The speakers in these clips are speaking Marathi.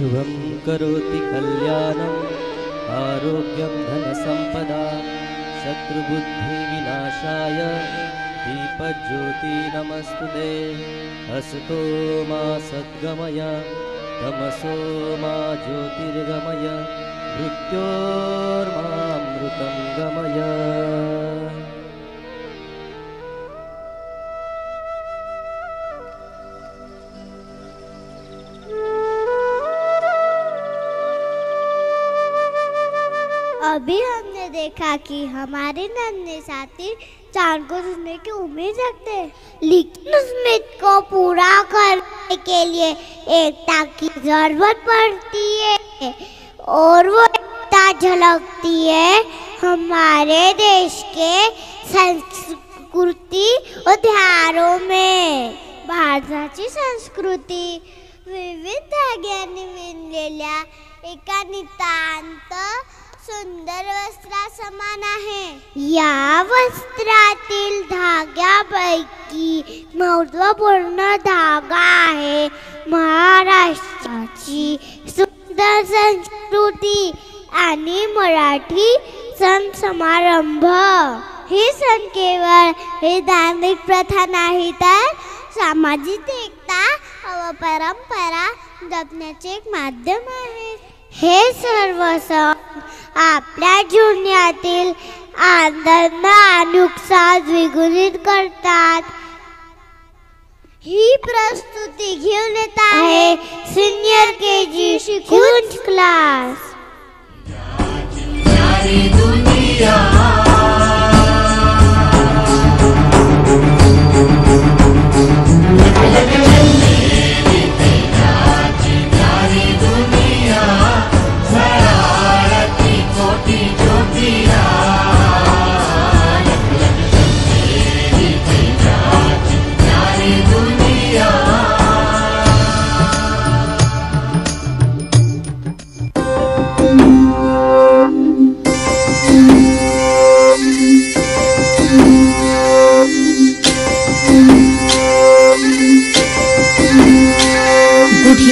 शुभं करोति कल्याणम् आरोग्यं धनसम्पदा शत्रुबुद्धिविनाशाय दीपज्योति नमस्तुते। असतो मा सद्गमय तमसो मा ज्योतिर्गमय मृत्योर्मामृतं गमय। अभी हमने देखा कि हमारे नन्हे साथी चांद को छूने की उम्मीद रखते हैं, लेकिन उस उम्मीद को पूरा करने के लिए एकता की जरूरत पड़ती है और वो एकता झलकती है हमारे देश के संस्कृति और त्योहारों में। भारताची संस्कृती विविध धाग्यांनी विणलेल्या एका नितांत सुंदर वस्त्रा समान आहे। या वस्त्रातील धाग्यापैकी महत्त्वपूर्ण धागा आहे महाराष्ट्राची सुंदर संस्कृती आणि मराठी सण समारंभ। हे सण केवळ हे धार्मिक प्रथा नाही तर सामाजिक एकता व परंपरा जपण्याचे एक माध्यम आहे। हे सर्व सण आपल्या जीवनातील आनंद आणि उत्साह द्विगुणित करतात। ही प्रस्तुती घेऊन येत आहे सीनियर केजी शिकून क्लास।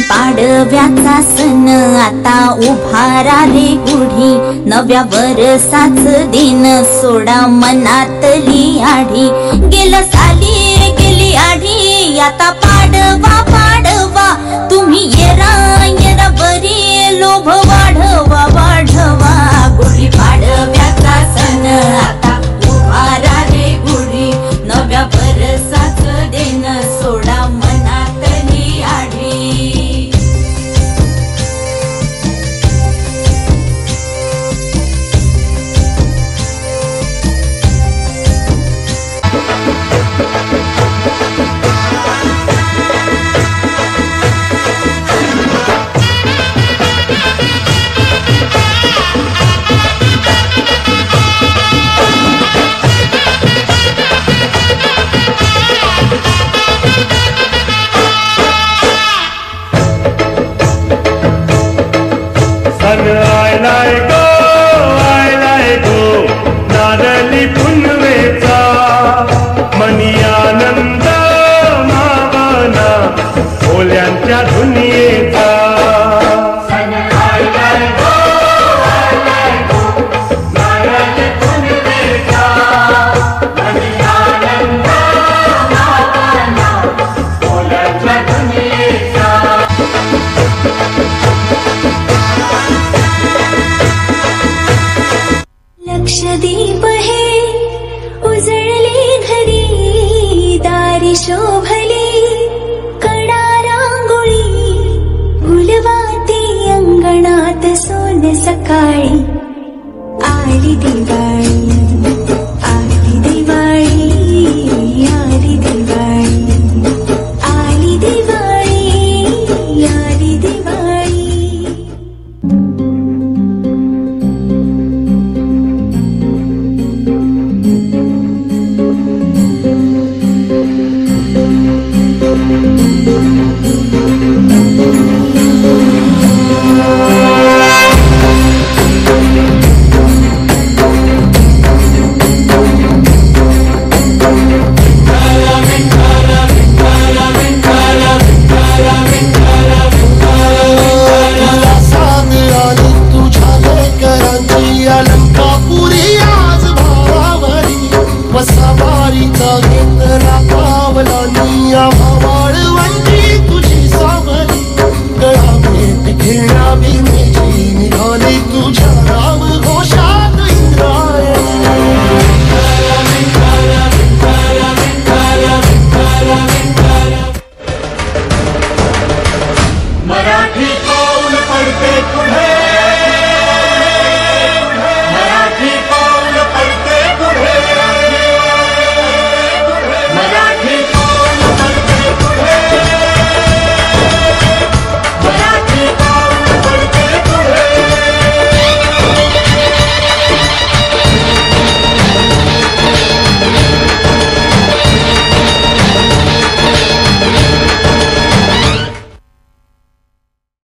पाडव्याचा सण आता उभारा रे गुढी, नव्या वर्षाच दिन सोडा मनातली आढी। गेलं साली गेली आढी आता पाडवा पाडवा, तुम्ही येरा येरा बरी लोभ वाढवा वाढवा। गुढी पाडव्याचा सण आता उभारा रे गुढी, नव्या वर्षाच दिन सोडा मनातली आढी। नारली पुनवेचा मनी आनंद मावना ओल्यांच्या दुनियेचा। लक्षदीप हे उजळले घरी, दारी शोभली कडा रांगोळी, फुलवाती अंगणात सोन सकाळी आली दिवाळी।